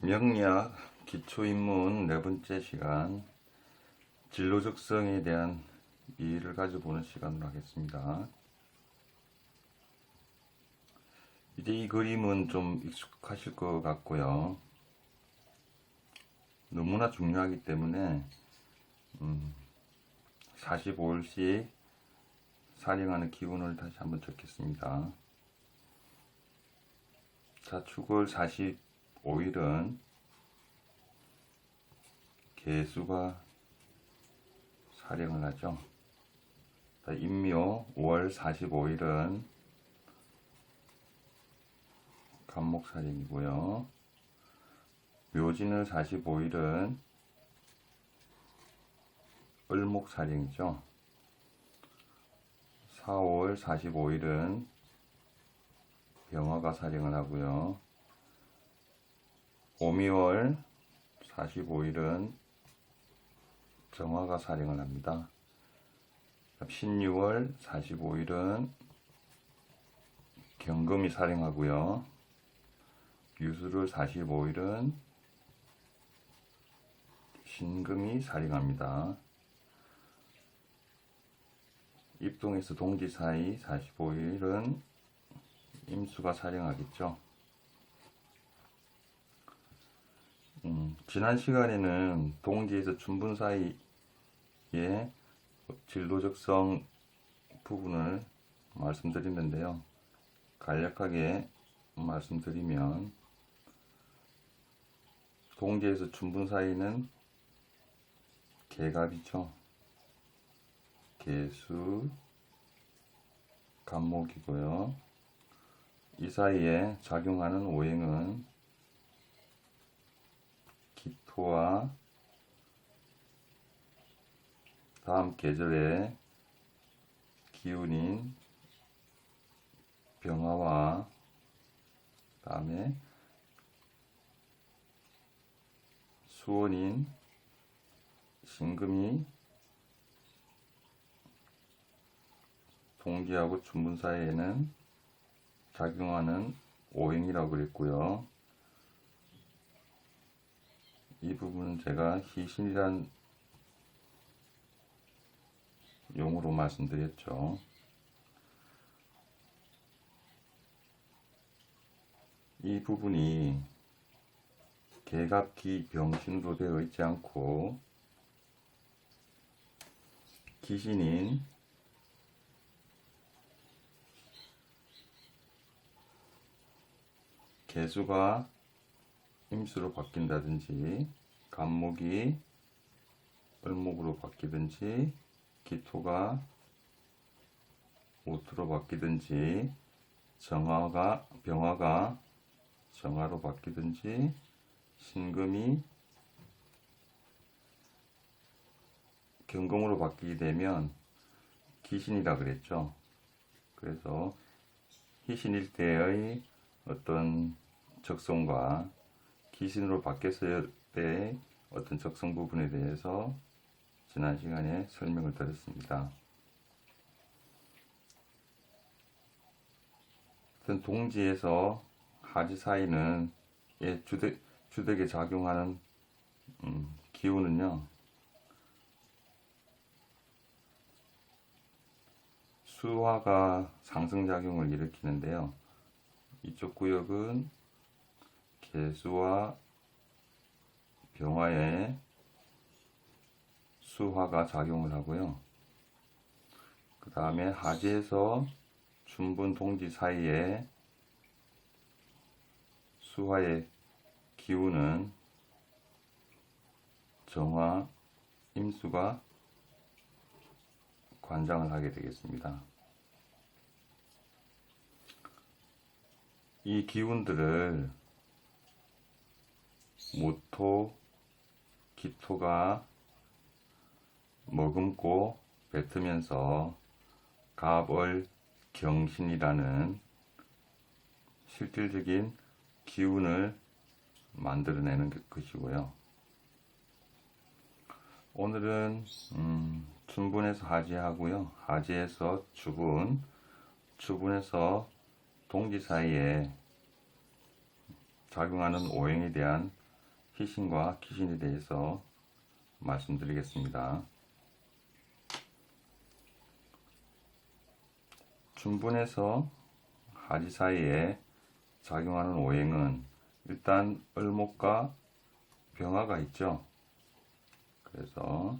명리학 기초입문 네 번째 시간 진로적성에 대한 이해를 가져보는 시간을 하겠습니다. 이제 이 그림은 좀 익숙하실 것 같고요. 너무나 중요하기 때문에 45일씩 살행하는 기운을 다시 한번 적겠습니다. 자, 축월 45일은 개수가 살행을 하죠. 임묘 5월 45일은 간목살행이고요. 묘진을 45일은 을목살행이죠. 4월 45일은 병화가 살행을 하고요. 오미월 45일은 정화가 살행을 합니다. 신유월 45일은 경금이 살행하고요. 유술월 45일은 신금이 살행합니다. 입동에서 동지 사이 45일은 임수가 살행하겠죠. 지난 시간에는 동지에서 춘분 사이의 진로적성 부분을 말씀드렸는데요. 간략하게 말씀드리면 동지에서 춘분 사이는 개갑이죠. 개수, 간목이고요. 이 사이에 작용하는 오행은 기토와 다음 계절의 기운인 병화와 다음에 수원인 신금이 동지하고 춘분 사이에는 작용하는 오행이라고 그랬고요. 이 부분은 제가 희신이란 용어로 말씀드렸죠. 이 부분이 개갑기 병신으로 되어 있지 않고 기신인 개수가 임수로 바뀐다든지 간목이 을목으로 바뀌든지 기토가 오토로 바뀌든지 병화가 정화로 바뀌든지 신금이 경금으로 바뀌게 되면 기신이라 그랬죠. 그래서 희신일 때의 어떤 적성과 기신으로 바뀌었을 때의 어떤 적성 부분에 대해서 지난 시간에 설명을 드렸습니다. 동지에서 하지 사이는 주택에 작용하는 기운은요, 수화가 상승작용을 일으키는데요. 이쪽 구역은 개수와 병화에 수화가 작용을 하고요. 그 다음에 하지에서 춘분 동지 사이에 수화의 기운은 정화, 임수가 관장을 하게 되겠습니다. 이 기운들을 모토, 기토가 머금고 뱉으면서 갑을 경신이라는 실질적인 기운을 만들어내는 것이고요. 오늘은 춘분에서 하지하고요. 하지에서 추분, 추분에서 동지 사이에 작용하는 오행에 대한 희신과 기신에 대해서 말씀드리겠습니다. 춘분에서 하지 사이에 작용하는 오행은 일단 을목과 병화가 있죠. 그래서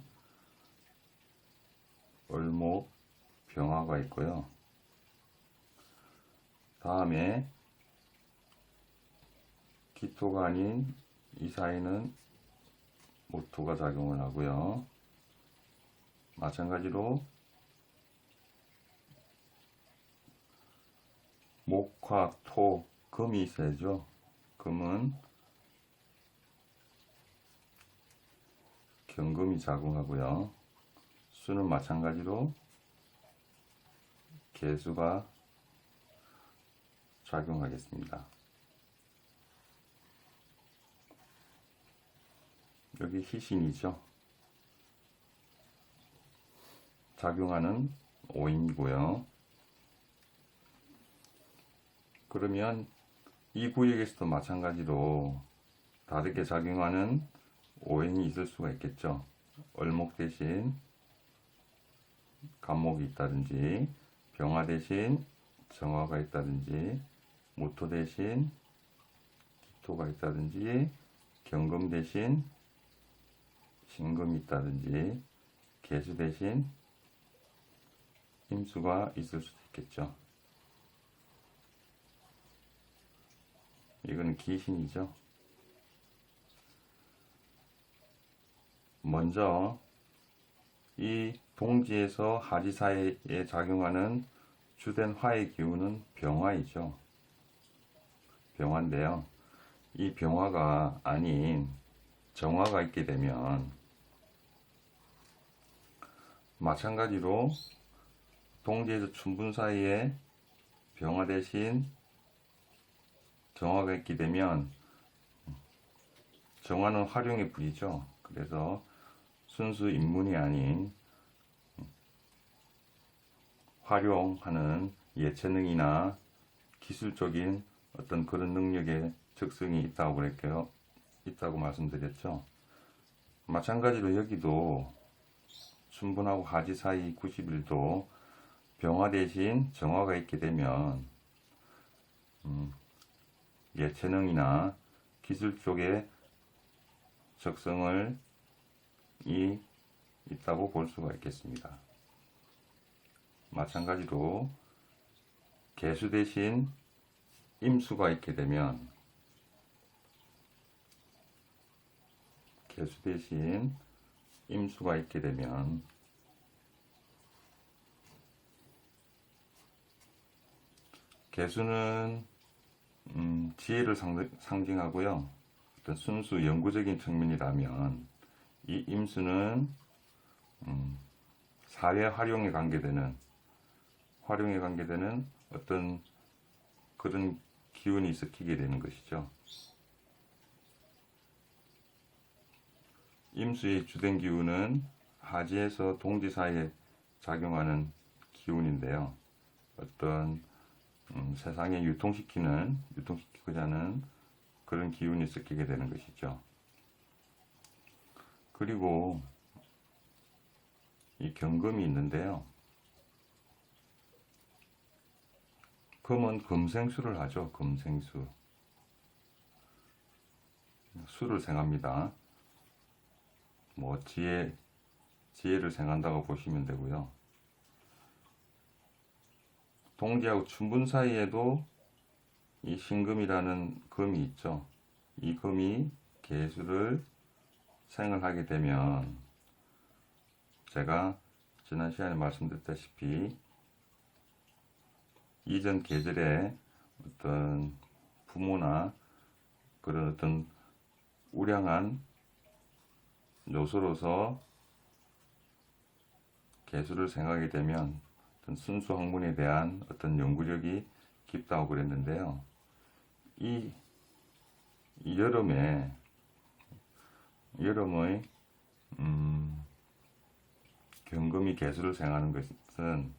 을목, 병화가 있고요. 다음에 기토가 아닌 이 사이는 모토가 작용을 하고요. 마찬가지로 목화, 토, 금이 있어야죠. 금은 경금이 작용하고요. 수는 마찬가지로 개수가 작용하겠습니다. 여기 희신이죠. 작용하는 오행이고요. 그러면 이 구역에서도 마찬가지로 다르게 작용하는 오행이 있을 수가 있겠죠. 을목 대신 간목이 있다든지, 병화 대신 정화가 있다든지, 모토 대신 기토가 있다든지, 경금 대신 신금이 있다든지, 개수 대신 임수가 있을 수도 있겠죠. 이거는 기신이죠. 먼저 이 동지에서 하지 사이에 작용하는 주된 화의 기운은 병화이죠. 병화인데요. 이 병화가 아닌 정화가 있게 되면 마찬가지로 동지에서 춘분 사이에 병화 대신 정화가 있게 되면 정화는 활용의 불이죠. 그래서 순수 인문이 아닌 활용하는 예체능이나 기술적인 어떤 그런 능력의 적성이 있다고 그랬고요. 있다고 말씀드렸죠. 마찬가지로 여기도 춘분하고 하지 사이 90일도 병화 대신 정화가 있게 되면 예체능이나 기술 쪽의 적성을 있다고 볼 수가 있겠습니다. 마찬가지로 개수 대신 임수가 있게 되면 개수는 지혜를 상징하고요. 어떤 순수 영구적인 측면이라면 이 임수는 사회 활용에 관계되는 어떤 그런 기운이 섞이게 되는 것이죠. 임수의 주된 기운은 하지에서 동지 사이에 작용하는 기운인데요. 어떤 세상에 유통시키고자 하는 그런 기운이 섞이게 되는 것이죠. 그리고 이 경금이 있는데요. 금은 금생수를 하죠. 금생수. 수를 생합니다. 뭐 지혜를 생한다고 보시면 되고요. 동지하고 춘분 사이에도 이 신금이라는 금이 있죠. 이 금이 개수를 생을 하게 되면 제가 지난 시간에 말씀드렸다시피 이전 계절에 어떤 부모나 그런 어떤 우량한 요소로서 개수를 생각하게 되면 어떤 순수 학문에 대한 어떤 연구력이 깊다고 그랬는데요. 이 여름의 경금이 개수를 생하는 것은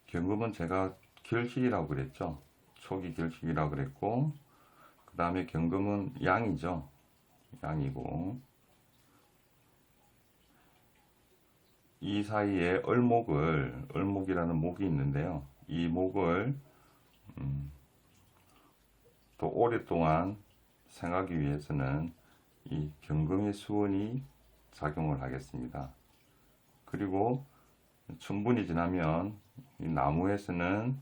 경금은 제가 결식이라고 그랬죠. 초기 결식이라고 그랬고 다음에 경금은 양이죠. 양이고, 이 사이에 을목이라는 목이 있는데요. 이 목을 또 오랫동안 생하기 위해서는 이 경금의 수원이 작용을 하겠습니다. 그리고 춘분이 지나면 이 나무에서는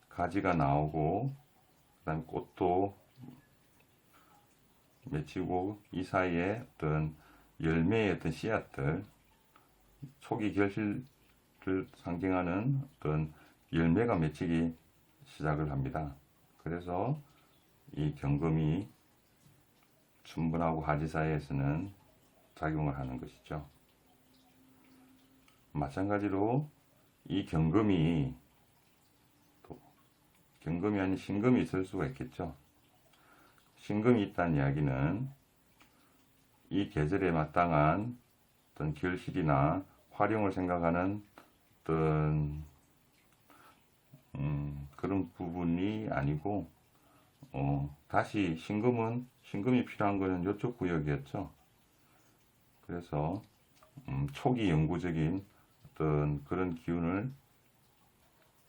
가지가 나오고, 그다음 꽃도 맺히고, 이 사이에 어떤 열매의 어떤 씨앗들, 초기 결실을 상징하는 어떤 열매가 맺히기 시작을 합니다. 그래서 이 경금이 춘분하고 하지 사이에서는 작용을 하는 것이죠. 마찬가지로 이 경금이 아닌 신금이 있을 수가 있겠죠. 신금이 있다는 이야기는 이 계절에 마땅한 어떤 결실이나 활용을 생각하는 어떤 그런 부분이 아니고, 다시 신금이 필요한 것은 이쪽 구역이었죠. 그래서 초기 영구적인 어떤 그런 기운을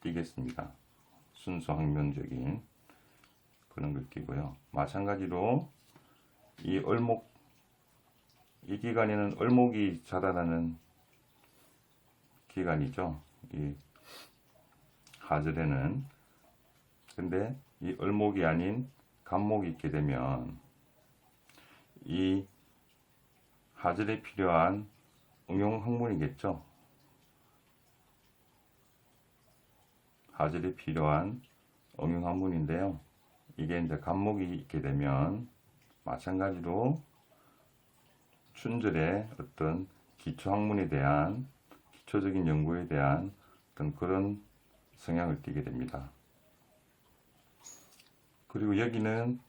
띠겠습니다. 순수 학문적인 그런 걸 띠고요. 마찬가지로 이 을목, 이 기간에는 을목이 자라나는 기간이죠. 이 하절에는. 근데 이 을목이 아닌 간목이 있게 되면 이 하절에 필요한 응용학문이겠죠. 하절에 필요한 응용학문인데요. 이게 이제 간목이 있게 되면 마찬가지로 춘절의 어떤 기초학문에 대한, 기초적인 연구에 대한 어떤 그런 성향을 띠게 됩니다. 그리고 여기는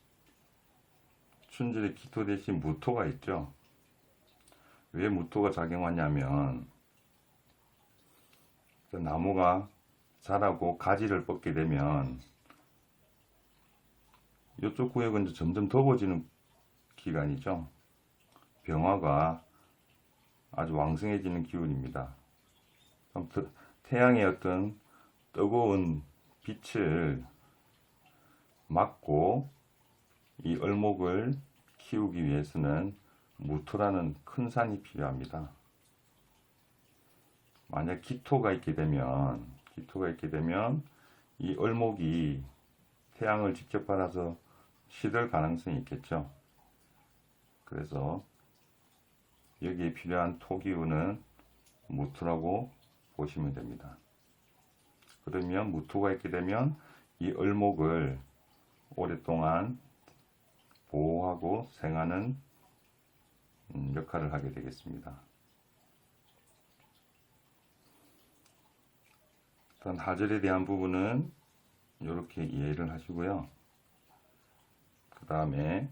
춘절의 기토 대신 무토가 있죠. 왜 무토가 작용하냐면, 나무가 자라고 가지를 뻗게 되면 이쪽 구역은 이제 점점 더워지는 기간이죠. 병화가 아주 왕성해지는 기운입니다. 태양의 어떤 뜨거운 빛을 막고 이 을목을 키우기 위해서는 무토라는 큰 산이 필요합니다. 만약 기토가 있게 되면 이 을목이 태양을 직접 받아서 시들 가능성이 있겠죠. 그래서 여기에 필요한 토기운은 무토라고 보시면 됩니다. 그러면 무토가 있게 되면 이 을목을 오랫동안 보호하고 생하는 역할을 하게 되겠습니다. 일단 하절에 대한 부분은 이렇게 이해를 하시고요. 그 다음에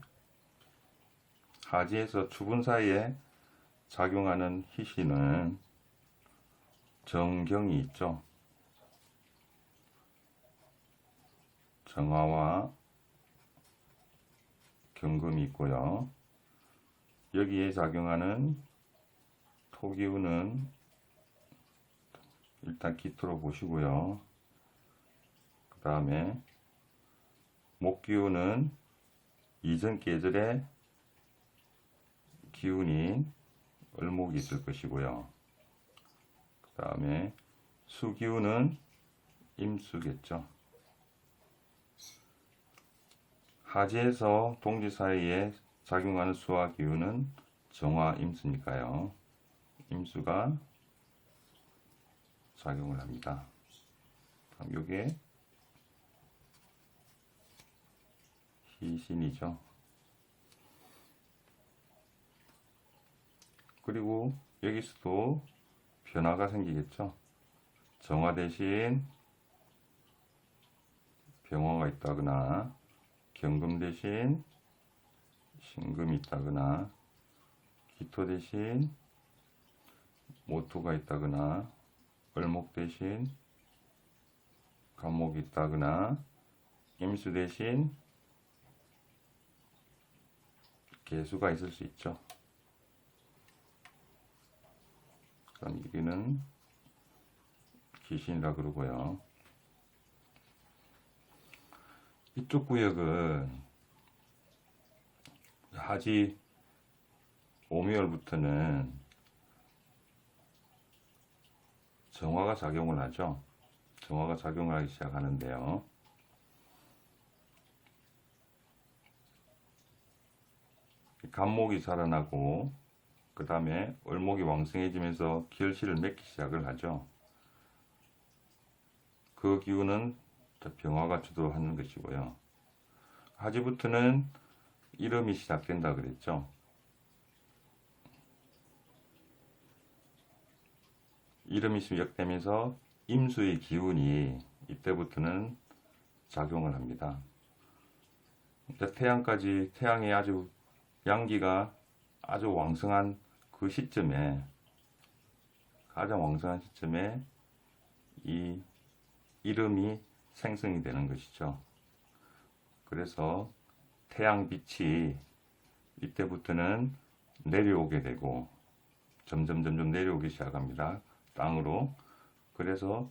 하지에서 추분 사이에 작용하는 희신은 정경이 있죠. 정화와 경금이 있고요. 여기에 작용하는 토기운은 일단 기토로 보시고요. 그 다음에 목기운은 이전 계절의 기운인 을목이 있을 것이고요. 그 다음에 수기운은 임수겠죠. 하지에서 동지 사이에 작용하는 수화 기운은 정화 임수니까요. 임수가 작용을 합니다. 그럼 요게 희신이죠. 그리고 여기서도 변화가 생기겠죠. 정화 대신 병화가 있다거나, 경금 대신 신금이 있다거나, 기토 대신 모토가 있다거나, 을목 대신 간목이 있다거나, 임수 대신 개수가 있을 수 있죠. 그럼 여기는 귀신이라 그러고요. 이쪽 구역은 하지 5미월부터는 정화가 작용을 하죠. 정화가 작용을 하기 시작하는데요. 간목이 살아나고 그 다음에 을목이 왕성해지면서 결실을 맺기 시작을 하죠. 그 기운은 병화가 주도하는 것이고요. 하지부터는 이름이 시작된다 그랬죠. 이름이 시작되면서 임수의 기운이 이때부터는 작용을 합니다. 태양까지, 태양의 아주 양기가 아주 왕성한 그 시점에, 가장 왕성한 시점에 이 이름이 생성이 되는 것이죠. 그래서 태양빛이 이때부터는 내려오게 되고 점점 내려오기 시작합니다. 땅으로. 그래서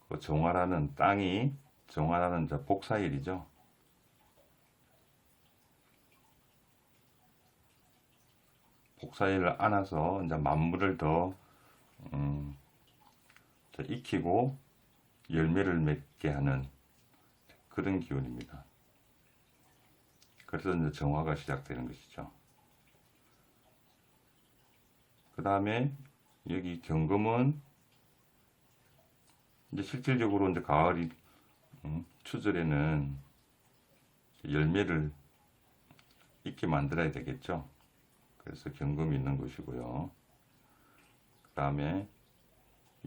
그 정화라는 땅이, 정화라는 복사일이죠. 복사일을 안아서 이제 만물을 더 익히고 열매를 맺게 하는 그런 기운입니다. 그래서 이제 정화가 시작되는 것이죠. 그 다음에 여기 경금은 이제 실질적으로 이제 가을이 추절에는 열매를 있게 만들어야 되겠죠. 그래서 경금이 있는 것이고요. 그 다음에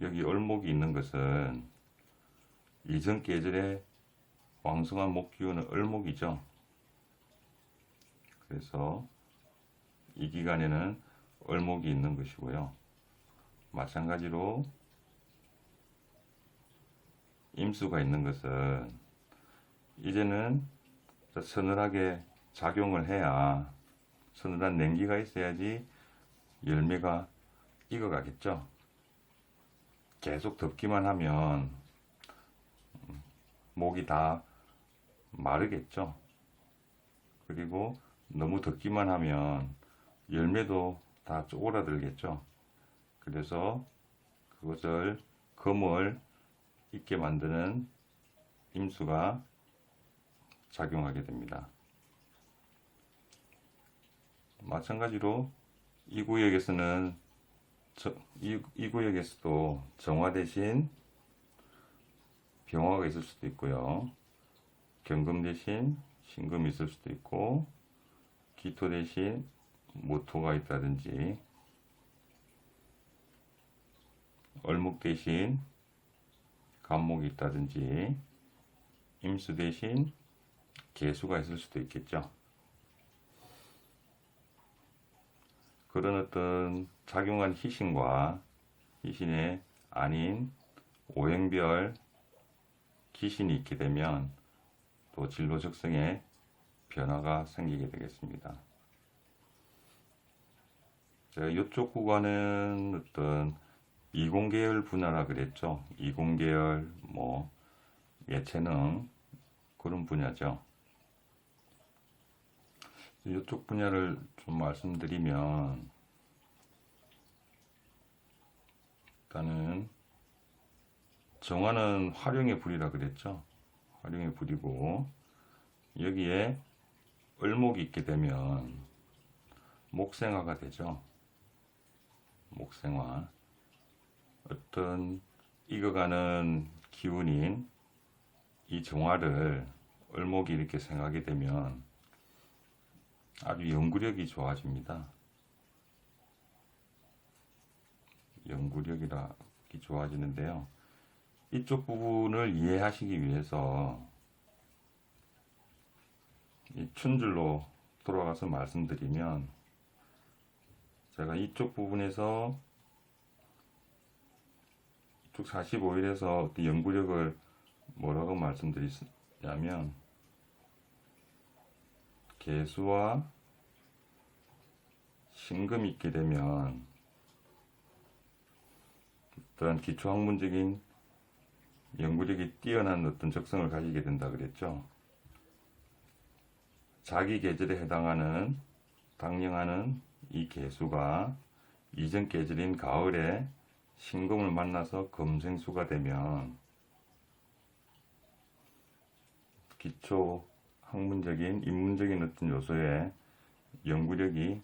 여기 을목이 있는 것은 이전 계절에 왕성한 목기운은 을목이죠. 그래서 이 기간에는 을목이 있는 것이고요. 마찬가지로 임수가 있는 것은 이제는 서늘하게 작용을 해야, 서늘한 냉기가 있어야지 열매가 익어가겠죠. 계속 덥기만 하면 목이 다 마르겠죠. 그리고 너무 덥기만 하면 열매도 다 쪼그라들겠죠. 그래서 그것을, 금을 있게 만드는 임수가 작용하게 됩니다. 마찬가지로 이 구역에서는 이 구역에서도 정화 대신 병화가 있을 수도 있고요. 경금 대신 신금이 있을 수도 있고, 기토 대신 모토가 있다든지, 을목 대신 간목이 있다든지, 임수 대신 개수가 있을 수도 있겠죠. 그런 어떤 작용한 희신과 희신의 아닌 오행별 기신이 있게 되면 또 진로 적성에 변화가 생기게 되겠습니다. 제가 이쪽 구간은 어떤 이공계열 분야라 그랬죠. 이공계열, 뭐 예체능, 그런 분야죠. 이쪽 분야를 좀 말씀드리면, 일단은 정화는 화룡의 불이라 그랬죠. 화룡의 불이고, 여기에 을목이 있게 되면 목생화가 되죠. 목생화. 어떤 익어가는 기운인 이 정화를 을목이 이렇게 생하게 되면 아주 연구력이 좋아집니다. 연구력이 좋아지는데요. 이쪽 부분을 이해하시기 위해서 이 춘줄로 돌아가서 말씀드리면, 제가 이쪽 부분에서 이쪽 45일에서 연구력을 뭐라고 말씀드리냐면, 개수와 신금이 있게 되면 어떤 기초학문적인 연구력이 뛰어난 어떤 적성을 가지게 된다 그랬죠. 자기 계절에 해당하는 당령하는 이 개수가 이전 계절인 가을에 신금을 만나서 금생수가 되면 기초 학문적인 인문적인 어떤 요소에 연구력이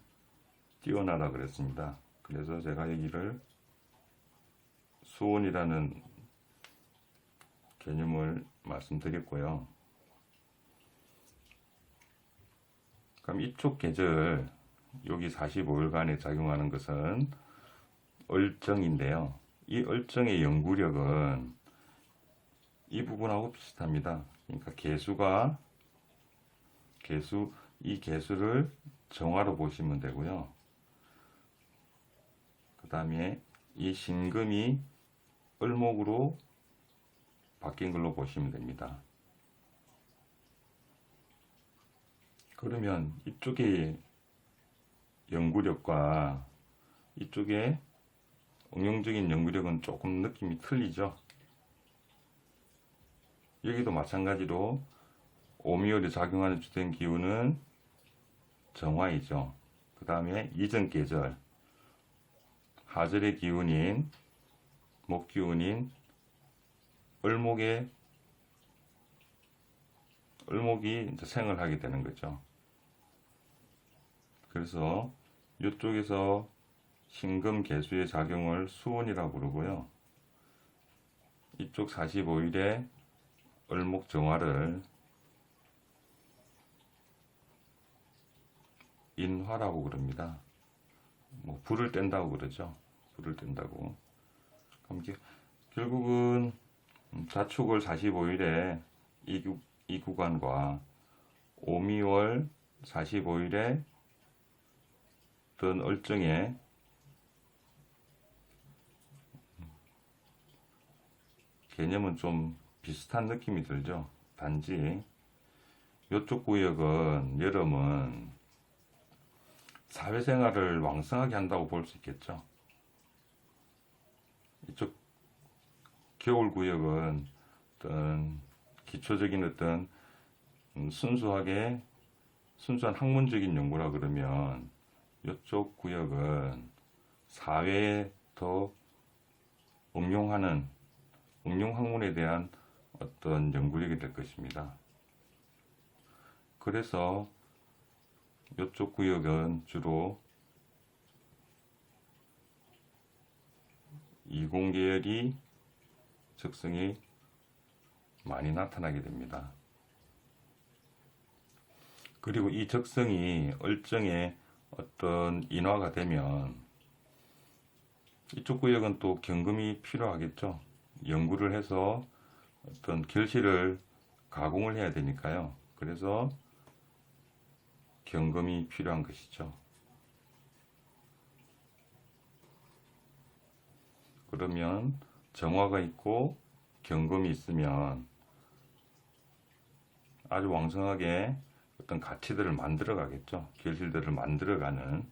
뛰어나라 그랬습니다. 그래서 제가 여기를 수온이라는 개념을 말씀드렸고요. 그럼 이쪽 계절 여기 45일간에 작용하는 것은 얼정인데요. 이 얼정의 연구력은 이 부분하고 비슷합니다. 그러니까 이 개수를 정화로 보시면 되고요. 그 다음에 이 신금이 을목으로 바뀐 걸로 보시면 됩니다. 그러면 이쪽의 연구력과 이쪽의 응용적인 연구력은 조금 느낌이 틀리죠. 여기도 마찬가지로 오미월에 작용하는 주된 기운은 정화이죠. 그 다음에 이전 계절 하절의 기운인 목기운인 을목이 이제 생을 하게 되는 거죠. 그래서 이쪽에서 신금 개수의 작용을 수온이라고 부르고요. 이쪽 45일에 을목 정화를 인화라고 그럽니다. 뭐 불을 뗀다고 그러죠. 불을 뗀다고. 그럼 결국은 자축월 45일에 이 구간과 오미월 45일에 어떤 얼정의 개념은 좀 비슷한 느낌이 들죠. 단지 이쪽 구역은 여름은 사회생활을 왕성하게 한다고 볼 수 있겠죠. 이쪽 겨울 구역은 어떤 기초적인 어떤 순수한 학문적인 연구라 그러면 이쪽 구역은 사회에 더 응용 학문에 대한 어떤 연구력이 될 것입니다. 그래서 이쪽 구역은 주로 이공계열이 적성이 많이 나타나게 됩니다. 그리고 이 적성이 얼정의 어떤 인화가 되면 이쪽 구역은 또 경금이 필요하겠죠. 연구를 해서 어떤 결실을 가공을 해야 되니까요. 그래서 경금이 필요한 것이죠. 그러면 정화가 있고 경금이 있으면 아주 왕성하게 어떤 가치들을 만들어 가겠죠. 결실들을 만들어가는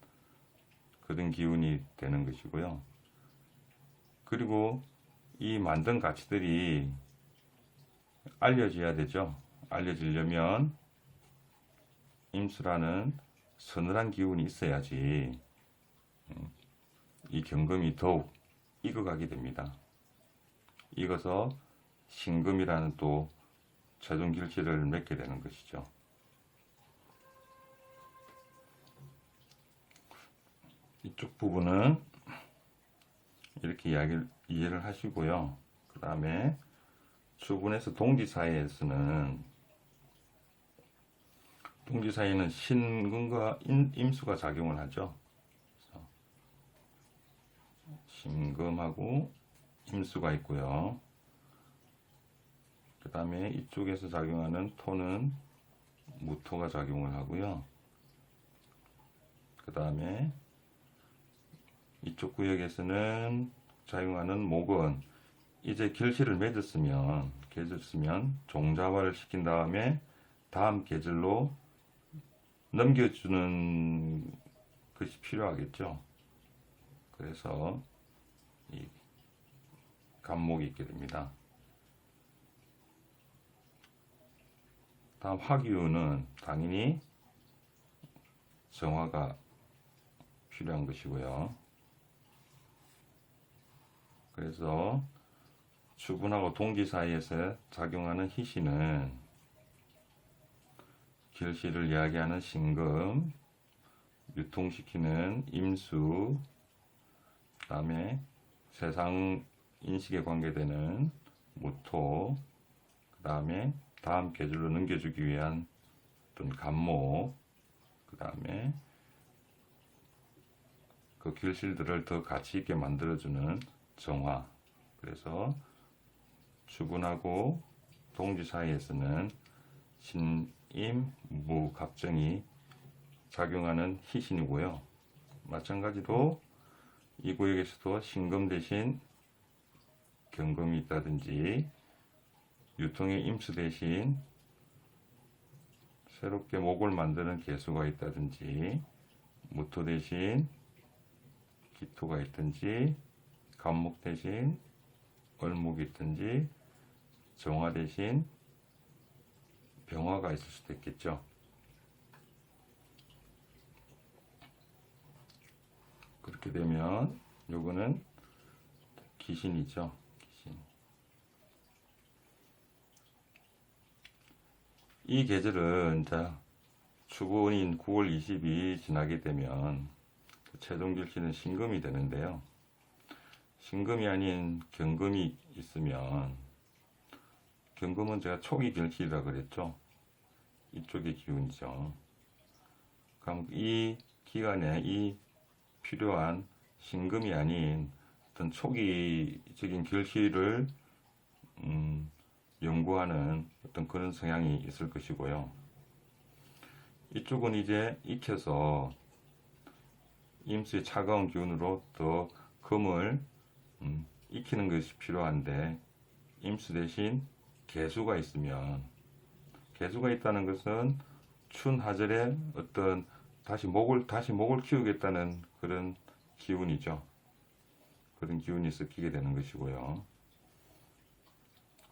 그런 기운이 되는 것이고요. 그리고 이 만든 가치들이 알려져야 되죠. 알려지려면 임수라는 서늘한 기운이 있어야지 이 경금이 더욱 익어가게 됩니다. 익어서 신금이라는 또 최종 결실을 맺게 되는 것이죠. 이쪽 부분은 이렇게 이해를 하시고요. 그 다음에 추분에서 동지 사이에는 신금과 임수가 작용을 하죠. 신금하고 임수가 있고요. 그 다음에 이쪽에서 작용하는 토는 무토가 작용을 하고요. 그 다음에 이쪽 구역에서는 작용하는 목은 이제 결실을 맺었으면 종자화를 시킨 다음에 다음 계절로 넘겨주는 것이 필요하겠죠. 그래서 이 간목이 있게 됩니다. 다음 화기운은 당연히 정화가 필요한 것이고요. 그래서 추분하고 동지 사이에서 작용하는 희신은 결실을 이야기하는 신금, 유통시키는 임수, 그 다음에 세상 인식에 관계되는 무토, 그 다음에 다음 계절로 넘겨주기 위한 어떤 간목, 그 다음에 그 결실들을 더 가치 있게 만들어주는 정화. 그래서 추분하고 동지 사이에서는 신임, 무, 갑정이 작용하는 희신이고요. 마찬가지로 이 구역에서도 신금 대신 경금이 있다든지 유통의 임수 대신 새롭게 목을 만드는 개수가 있다든지 무토 대신 기토가 있든지 간목 대신 을목이 있든지 정화 대신 병화가 있을 수도 있겠죠. 그렇게 되면 요거는 기신이죠. 기신. 이 계절은 자 추분인 9월 20일 지나게 되면 최종 결실은 신금이 되는데요. 신금이 아닌 경금이 있으면 경금은 제가 초기 결실이라 그랬죠. 이쪽의 기운이죠. 그럼 이 기간에 이 필요한 신금이 아닌 어떤 초기적인 결실을 연구하는 어떤 그런 성향이 있을 것이고요. 이쪽은 이제 익혀서 임수의 차가운 기운으로 더 금을 익히는 것이 필요한데 임수 대신 개수가 있으면 개수가 있다는 것은 춘하절에 어떤 다시 목을 키우겠다는 그런 기운이죠. 그런 기운이 섞이게 되는 것이고요.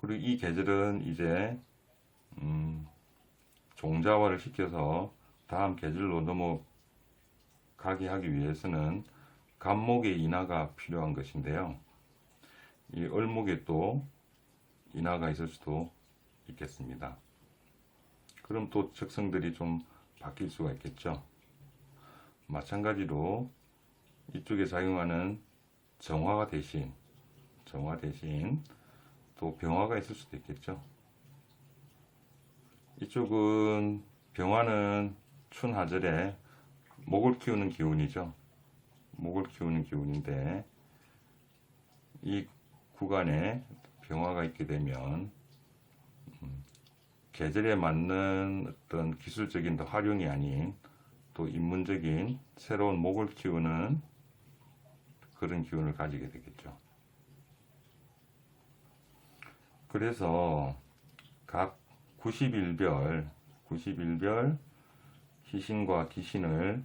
그리고 이 계절은 이제 종자화를 시켜서 다음 계절로 넘어가게 하기 위해서는 간목의 인하가 필요한 것인데요. 이 을목에 또 인하가 있을 수도 있겠습니다. 그럼 또 적성들이 좀 바뀔 수가 있겠죠. 마찬가지로 이쪽에 작용하는 정화 대신 또 병화가 있을 수도 있겠죠. 이쪽은 병화는 춘하절에 목을 키우는 기운이죠. 목을 키우는 기운인데 이 구간에 병화가 있게 되면 계절에 맞는 어떤 기술적인 활용이 아닌 또 인문적인 새로운 목을 키우는 그런 기운을 가지게 되겠죠. 그래서 각 91별 희신과 기신을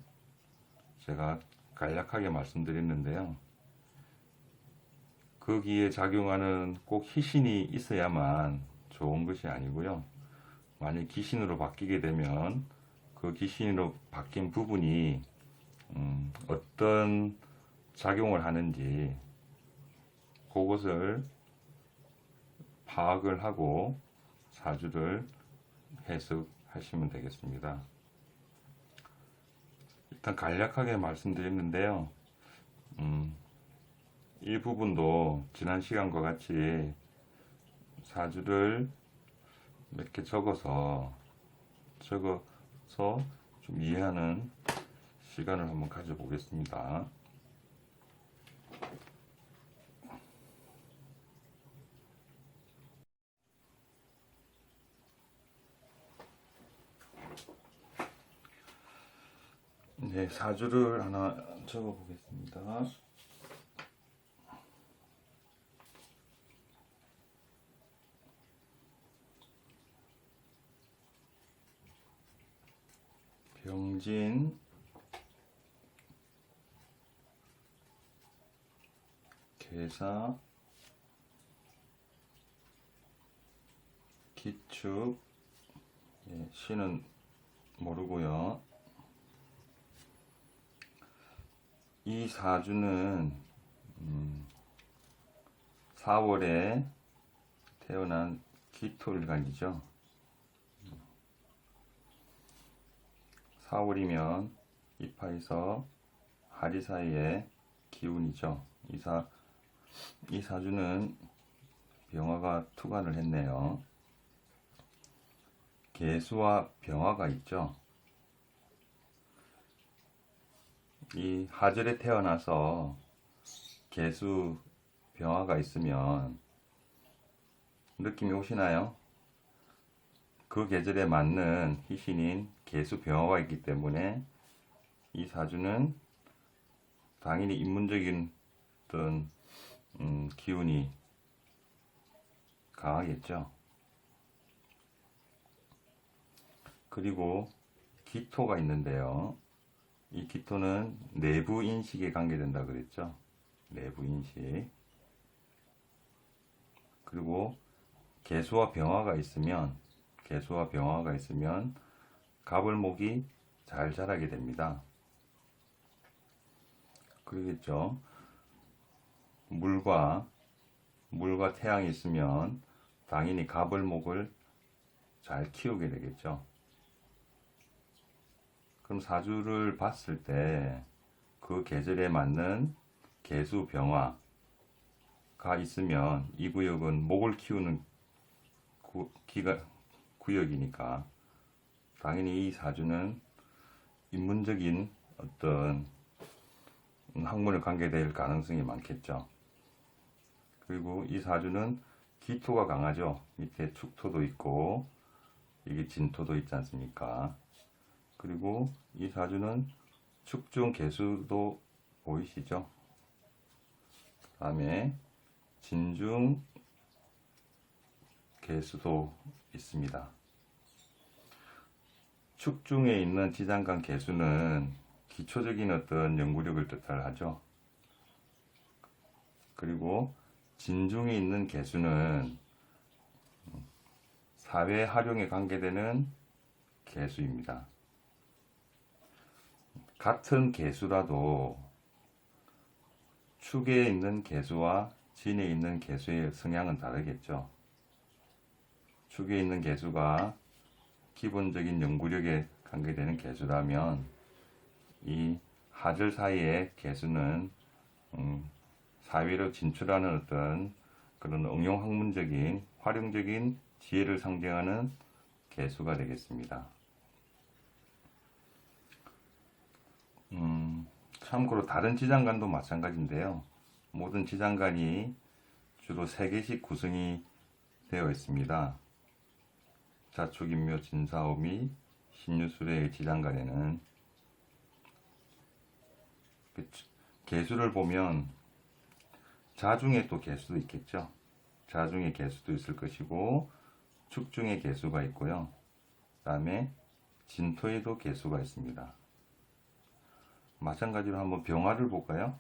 제가 간략하게 말씀드렸는데요. 거기에 작용하는 꼭 희신이 있어야만 좋은 것이 아니고요. 만약 기신으로 바뀌게 되면 그 기신으로 바뀐 부분이 어떤 작용을 하는지 그것을 파악을 하고 사주를 해석하시면 되겠습니다. 일단 간략하게 말씀드렸는데요. 이 부분도 지난 시간과 같이 사주를 몇 개 적어서 좀 이해하는 시간을 한번 가져보겠습니다. 네, 사주를 하나 적어 보겠습니다. 병 경진, 계사, 기축, 예, 시는 모르고요. 이 사주는 4월에 태어난 기토일간이죠. 4월이면 이파에서 하리 사이의 기운이죠. 이 사주는 병화가 투관을 했네요. 계수와 병화가 있죠. 이 하절에 태어나서 계수 병화가 있으면 느낌이 오시나요? 그 계절에 맞는 희신인 계수 병화가 있기 때문에 이 사주는 당연히 인문적인 어떤 기운이 강하겠죠. 그리고 기토가 있는데요. 이 기토는 내부 인식에 관계된다 그랬죠. 내부 인식. 그리고 계수와 병화가 있으면 가벌목이 잘 자라게 됩니다. 그러겠죠. 물과 태양이 있으면 당연히 가벌목을 잘 키우게 되겠죠. 그럼 사주를 봤을 때 그 계절에 맞는 계수 병화가 있으면 이 구역은 목을 키우는 구역이니까 당연히 이 사주는 인문적인 어떤 학문에 관계될 가능성이 많겠죠. 그리고 이 사주는 기토가 강하죠. 밑에 축토도 있고 이게 진토도 있지 않습니까? 그리고 이 사주는 축중 개수도 보이시죠? 그 다음에 진중 개수도 있습니다. 축중에 있는 지장간 개수는 기초적인 어떤 연구력을 뜻하죠. 그리고 진중에 있는 개수는 사회 활용에 관계되는 개수입니다. 같은 개수라도 축에 있는 개수와 진에 있는 개수의 성향은 다르겠죠. 축에 있는 개수가 기본적인 연구력에 관계되는 개수라면 이 하절 사이의 개수는 사회로 진출하는 어떤 그런 응용학문적인 활용적인 지혜를 상징하는 개수가 되겠습니다. 참고로 다른 지장간도 마찬가지인데요. 모든 지장간이 주로 3개씩 구성이 되어 있습니다. 자축인묘 진사오미 신유술의 지장간에는 개수를 보면 자중에 또 개수도 있겠죠. 자중의 개수도 있을 것이고 축중의 개수가 있고요. 그 다음에 진토에도 개수가 있습니다. 마찬가지로 한번 병화를 볼까요?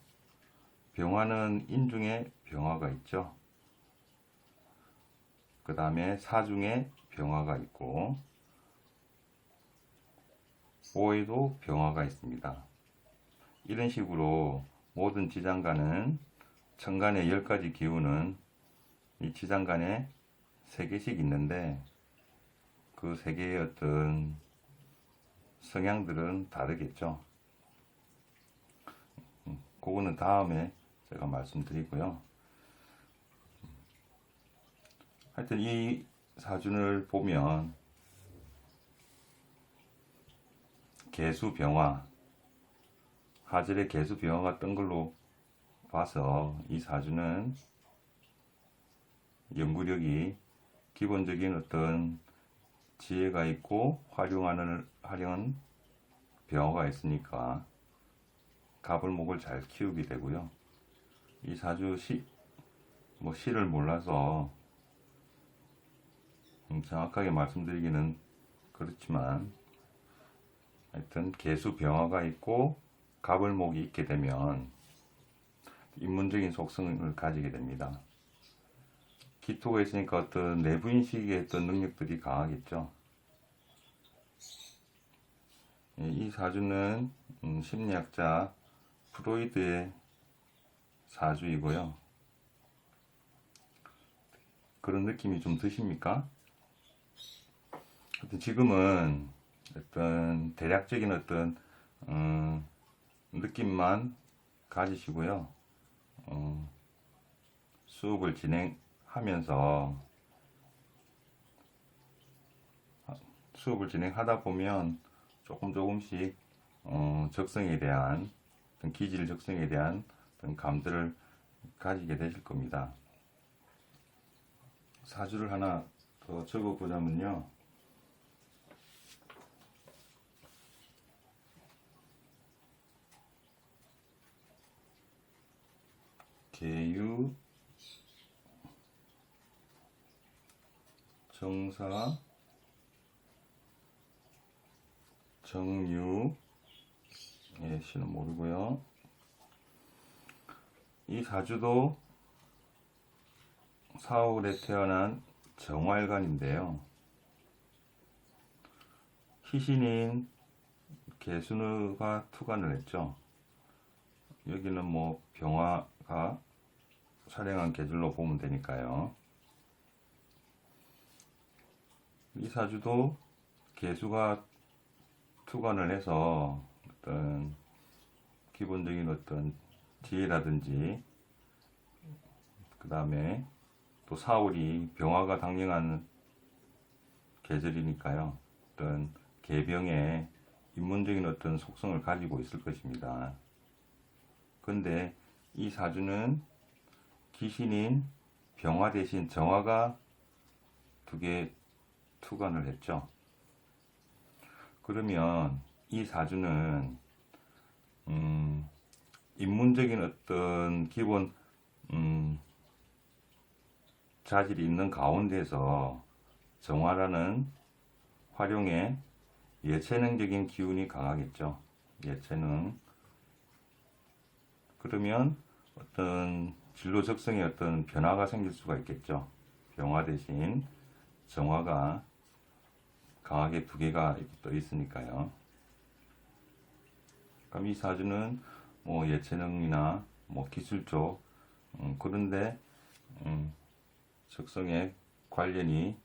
병화는 인중에 병화가 있죠. 그 다음에 사중에 병화가 있고 오에도 병화가 있습니다. 이런 식으로 모든 지장간은 천간의 10가지 기운은 이 지장간에 3개씩 있는데 그 3개의 어떤 성향들은 다르겠죠. 그거는 다음에 제가 말씀드리고요. 하여튼 이 사준을 보면 개수병화, 하절에 개수병화가 뜬 걸로 봐서 이 사주는 연구력이 기본적인 어떤 지혜가 있고 활용한 병화가 있으니까 가불목을 잘 키우게 되고요. 이 사주 시를 몰라서 정확하게 말씀드리기는 그렇지만 하여튼 개수 병화가 있고 갑을목이 있게 되면 인문적인 속성을 가지게 됩니다. 기토가 있으니까 어떤 내부인식의 어떤 능력들이 강하겠죠. 이 사주는 심리학자 프로이드의 사주이고요. 그런 느낌이 좀 드십니까? 하여튼 지금은 어떤 대략적인 어떤 느낌만 가지시고요. 수업을 진행하다 보면 조금씩 적성에 대한 어떤 기질 적성에 대한 어떤 감들을 가지게 되실 겁니다. 사주를 하나 더 적어 보자면요. 계유, 정사, 정유, 예, 시는 모르고요. 이 사주도 4월에 태어난 정활관인데요. 희신인 개수가 투관을 했죠. 여기는 뭐 병화가 촬영한 계절로 보면 되니까요. 이 사주도 개수가 투관을 해서 어떤 기본적인 어떤 지혜라든지 그 다음에 또 사월이 병화가 당령한 계절이니까요. 어떤 개병의 인문적인 어떤 속성을 가지고 있을 것입니다. 근데 이 사주는 기신인 병화 대신 정화가 두 개 투관을 했죠. 그러면 이 사주는 인문적인 어떤 기본 자질이 있는 가운데서 정화라는 활용에 예체능적인 기운이 강하겠죠. 예체능. 그러면 어떤 진로 적성에 어떤 변화가 생길 수가 있겠죠. 병화 대신 정화가 강하게 두 개가 떠 있으니까요. 그럼 이 사주는 뭐 예체능이나 뭐 기술 쪽 그런데 적성에 관련이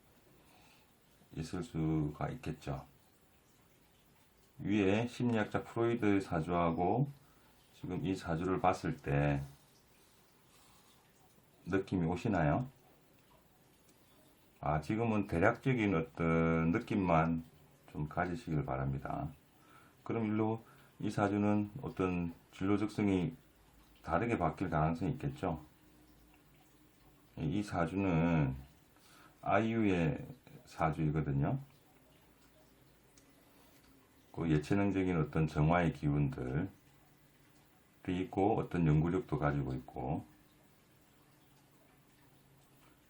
있을 수가 있겠죠. 위에 심리학자 프로이드 사주하고 지금 이 사주를 봤을 때 느낌이 오시나요? 지금은 대략적인 어떤 느낌만 좀 가지시길 바랍니다. 그럼 일로 이 사주는 어떤 진로 적성이 다르게 바뀔 가능성이 있겠죠. 이 사주는 아이유의 사주이거든요. 그 예체능적인 어떤 정화의 기운들이 있고 어떤 연구력도 가지고 있고,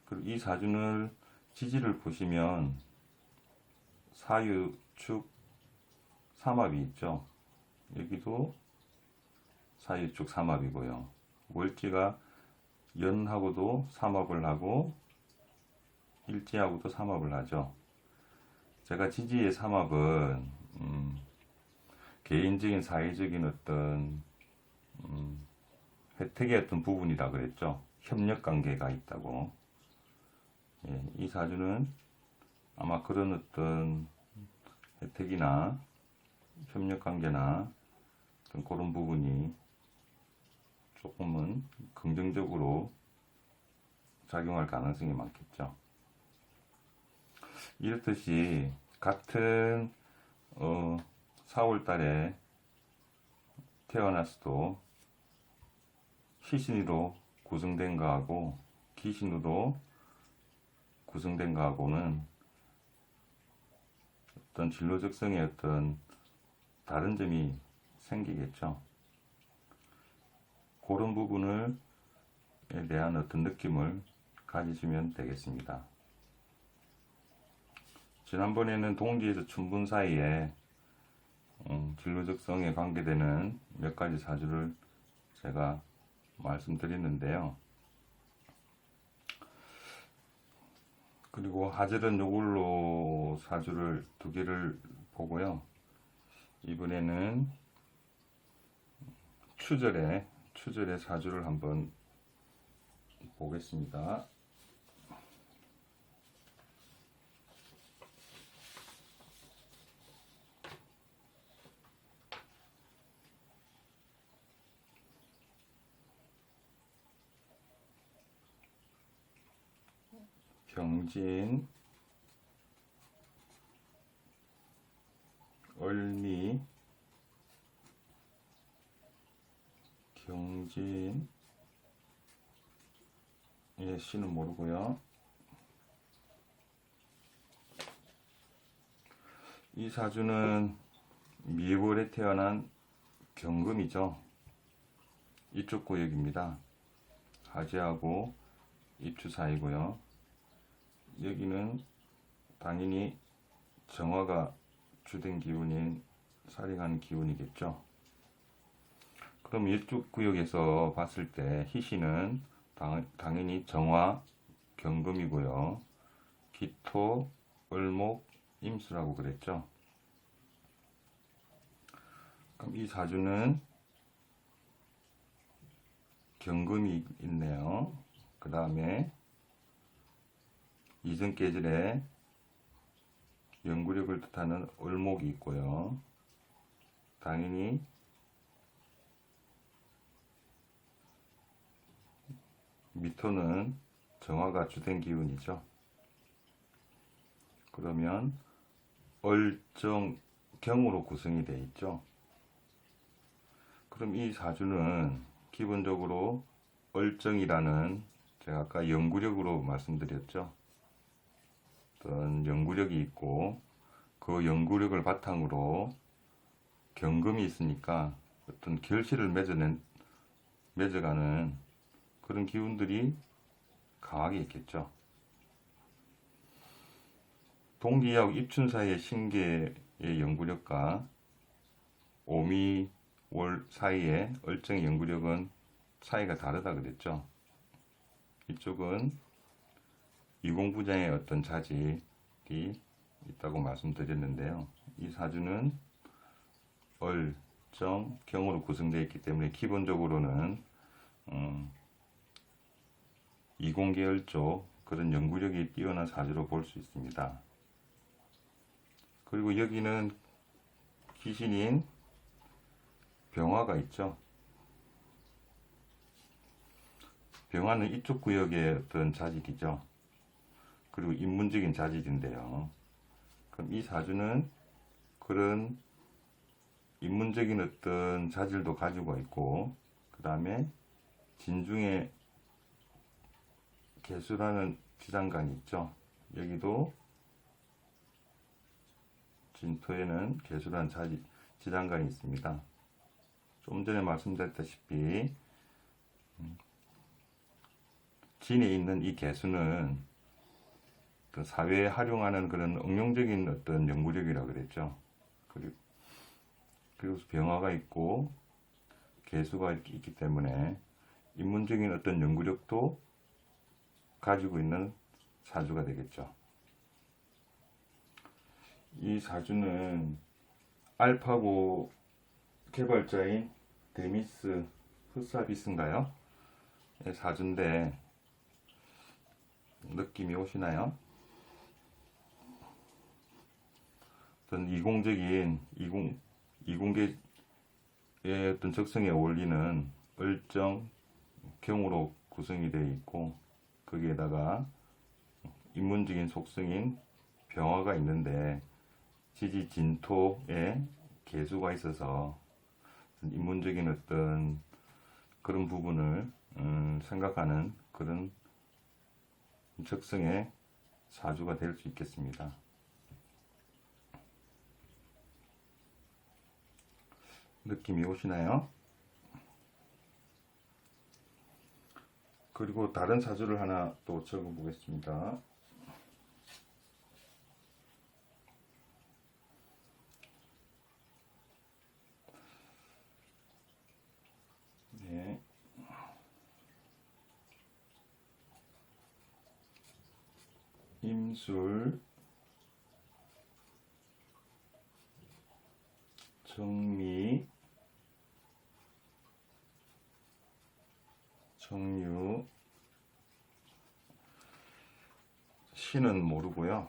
그리고 이 사주를 지지를 보시면 사유축 삼합이 있죠. 여기도 사유축 삼합이고요. 월지가 연하고도 삼합을 하고 일지하고도 삼합을 하죠. 제가 지지의 삼합은 개인적인 사회적인 어떤 혜택의 어떤 부분이라 그랬죠. 협력 관계가 있다고. 예, 이 사주는 아마 그런 어떤 혜택이나 협력 관계나 어떤 그런 부분이 조금은 긍정적으로 작용할 가능성이 많겠죠. 이렇듯이 같은 4월 달에 태어났어도 시신으로 구성된 거하고 기신으로 구성된 거하고는 어떤 진로 적성의 어떤 다른 점이 생기겠죠. 그런 부분에 대한 어떤 느낌을 가지시면 되겠습니다. 지난번에는 동지에서 춘분 사이에 진로적성에 관계되는 몇 가지 사주를 제가 말씀드렸는데요. 그리고 하절은 요걸로 사주를 두 개를 보고요. 이번에는 추절의 사주를 한번 보겠습니다. 병진, 을미, 경진, 예, 씨는 모르고요. 이 사주는 미월에 태어난 경금이죠. 이쪽 구역입니다. 하지하고 입추 사이고요. 여기는 당연히 정화가 주된 기운인 살인하는 기운이겠죠. 그럼 이쪽 구역에서 봤을 때 희신은 당연히 정화, 경금이고요. 기토, 을목, 임수라고 그랬죠. 그럼 이 사주는 경금이 있네요. 그 다음에 이승계절에 영구력을 뜻하는 을목이 있고요. 당연히 미토는 정화가 주된 기운이죠. 그러면 을정경으로 구성이 되어 있죠. 그럼 이 사주는 기본적으로 을정이라는, 제가 아까 영구력으로 말씀드렸죠. 어떤 영구력이 있고 그 영구력을 바탕으로 경금이 있으니까 어떤 결실을 맺어가는 그런 기운들이 강하게 있겠죠. 동기하고 입춘 사이의 신계의 영구력과 오미월 사이의 을정의 영구력은 차이가 다르다 그랬죠. 이쪽은 이공부장의 어떤 자질이 있다고 말씀드렸는데요. 이 사주는 을, 정, 경으로 구성되어 있기 때문에 기본적으로는 이공계열 쪽 그런 연구력이 뛰어난 사주로 볼 수 있습니다. 그리고 여기는 귀신인 병화가 있죠. 병화는 이쪽 구역의 어떤 자질이죠. 그리고 인문적인 자질인데요. 그럼 이 사주는 그런 인문적인 어떤 자질도 가지고 있고, 그 다음에 진중에 개수라는 지장간이 있죠. 여기도 진토에는 개수라는 지장간이 있습니다. 좀 전에 말씀드렸다시피 진에 있는 이 개수는 그 사회에 활용하는 그런 응용적인 어떤 연구력이라고 그랬죠. 그리고 병화가 있고 개수가 있기 때문에 인문적인 어떤 연구력도 가지고 있는 사주가 되겠죠. 이 사주는 알파고 개발자인 데미스 흑사비스인가요? 사주인데 느낌이 오시나요? 어떤 이공계의 어떤 적성에 어울리는 을정 경으로 구성이 되어 있고, 거기에다가 인문적인 속성인 병화가 있는데 지지 진토에 개수가 있어서 인문적인 어떤 그런 부분을 생각하는 그런 적성의 사주가 될 수 있겠습니다. 느낌이 오시나요? 그리고 다른 사주를 하나 또 적어 보겠습니다. 임술, 정미, 정유, 시는 모르고요.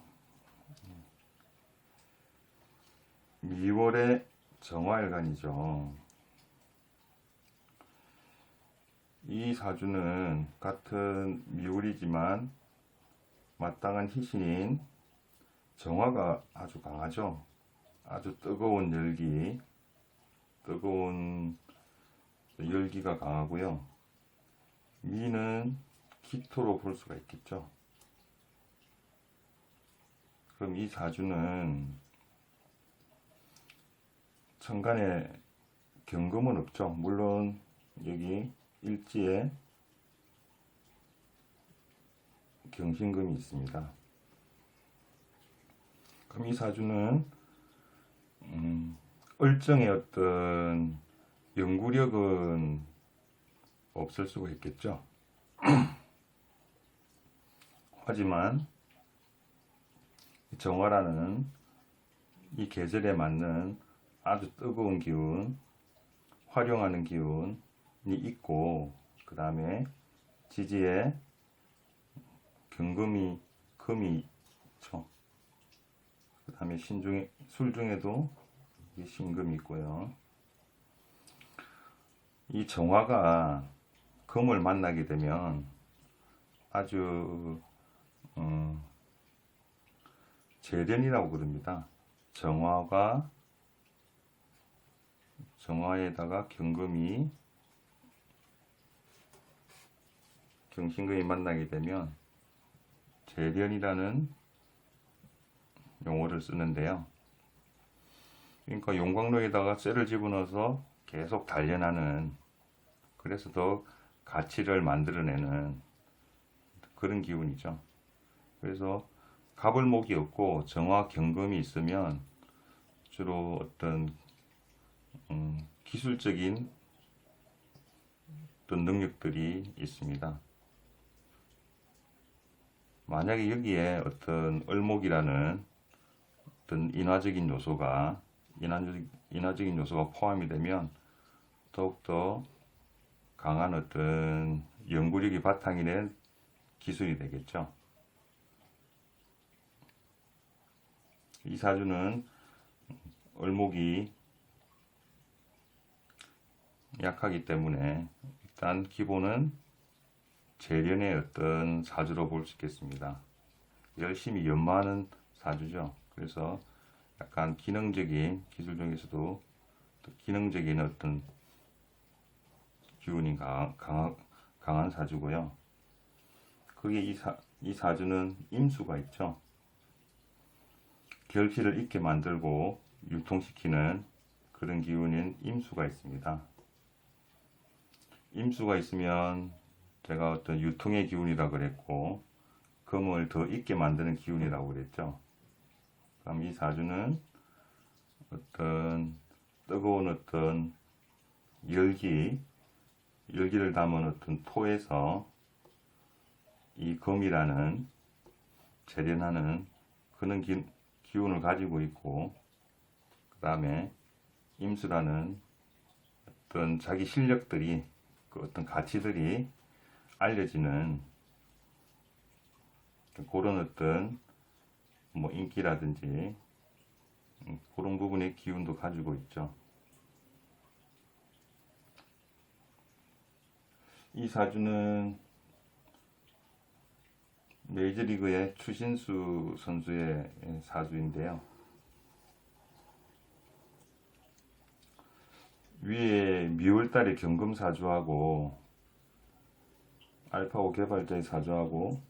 미월의 정화일간이죠. 이 사주는 같은 미월이지만 마땅한 희신인 정화가 아주 강하죠. 아주 뜨거운 열기가 강하고요. 미는 기토로 볼 수가 있겠죠. 그럼 이 사주는 천간에 경금은 없죠. 물론 여기 일지에 경신금이 있습니다. 그럼 이 사주는 을정의 어떤 연구력은 없을 수가 있겠죠. 하지만 정화라는 이 계절에 맞는 아주 뜨거운 기운, 활용하는 기운이 있고, 그 다음에 지지에 금이 있죠. 그 다음에 술 중에도 신금이 있고요. 이 정화가 금을 만나게 되면 아주 재련이라고 그럽니다. 정화에다가 경신금이 만나게 되면 재련이라는 용어를 쓰는데요. 그러니까 용광로에다가 쇠를 집어넣어서 계속 단련하는, 그래서 더 가치를 만들어내는 그런 기운이죠. 그래서 갑을목이 없고 정화 경금이 있으면 주로 어떤 기술적인 어떤 능력들이 있습니다. 만약에 여기에 어떤 을목이라는 어떤 인화적인 요소가 포함이 되면 더욱더 강한 어떤 연구력이 바탕이 된 기술이 되겠죠. 이 사주는 을목이 약하기 때문에 일단 기본은 재련의 어떤 사주로 볼 수 있겠습니다. 열심히 연마하는 사주죠. 그래서 약간 기능적인 기술 중에서도 기능적인 어떤 기운이 강한 사주고요. 거기에 이 사주는 임수가 있죠. 결실을 있게 만들고 유통시키는 그런 기운인 임수가 있습니다. 임수가 있으면 제가 어떤 유통의 기운이라 그랬고, 금을 더 있게 만드는 기운이라고 그랬죠. 그럼 이 사주는 어떤 뜨거운 어떤 열기를 담은 어떤 토에서 이 금이라는 재련하는 그런 기운을 가지고 있고, 그 다음에 임수라는 어떤 자기 실력들이, 그 어떤 가치들이 알려지는 그런 어떤 뭐 인기라든지 그런 부분의 기운도 가지고 있죠. 이 사주는 메이저리그의 추신수 선수의 사주인데요. 위에 미월달에 경금 사주하고 알파고 개발자의 사주하고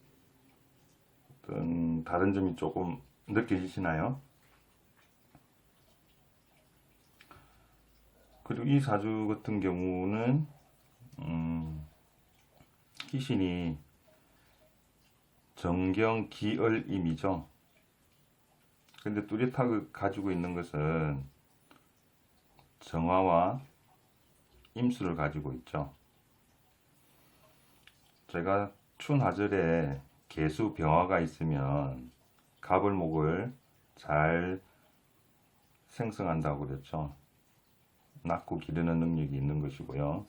어떤 다른 점이 조금 느껴지시나요? 그리고 이 사주 같은 경우는 희신이 정경기을임이죠. 근데 뚜렷하게 가지고 있는 것은 정화와 임수를 가지고 있죠. 제가 춘하절에 개수 병화가 있으면 가불목을 잘 생성한다고 그랬죠. 낳고 기르는 능력이 있는 것이고요.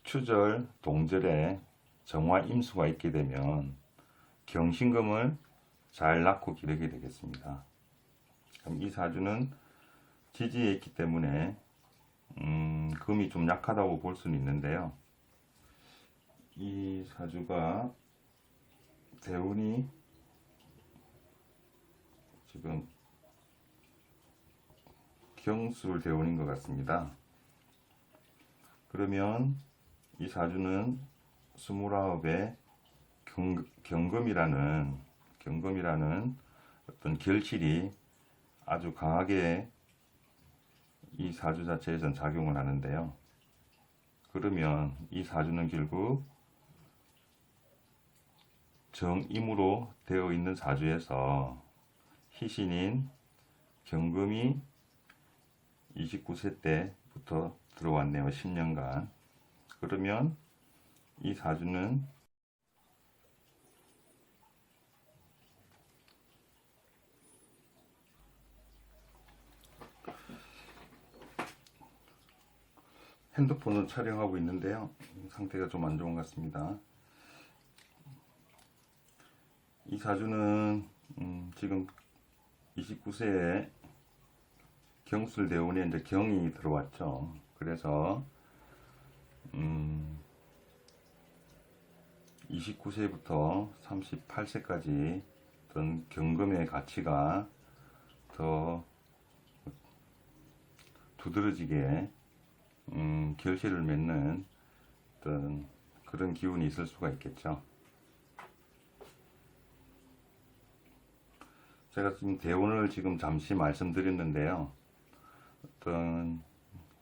추절, 동절에 정화 임수가 있게 되면 경신금을 잘 낳고 기르게 되겠습니다. 그럼 이 사주는 지지에 있기 때문에 금이 좀 약하다고 볼 수는 있는데요. 이 사주가 대운이 지금 경술 대운인 것 같습니다. 그러면 이 사주는 29의 경금이라는 어떤 결실이 아주 강하게 이 사주 자체에선 작용을 하는데요. 그러면 이 사주는 결국 정임으로 되어 있는 사주에서 희신인 경금이 29세 때부터 들어왔네요. 10년간. 그러면 이 사주는 핸드폰을 촬영하고 있는데요. 상태가 좀 안 좋은 것 같습니다. 이 사주는 지금 29세에 경술대운에 이제 경이 들어왔죠. 그래서 29세부터 38세까지 어떤 경금의 가치가 더 두드러지게 결실을 맺는 어떤 그런 기운이 있을 수가 있겠죠. 제가 지금 대운을 지금 잠시 말씀드렸는데요. 어떤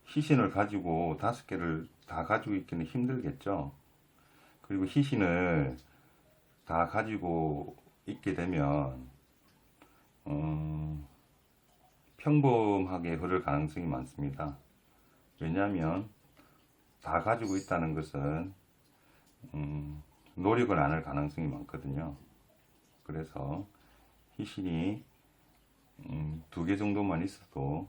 희신을 가지고 5개를 다 가지고 있기는 힘들겠죠. 그리고 희신을 다 가지고 있게 되면 평범하게 흐를 가능성이 많습니다. 왜냐하면 다 가지고 있다는 것은 노력을 안 할 가능성이 많거든요. 그래서 희신이 2개 정도만 있어도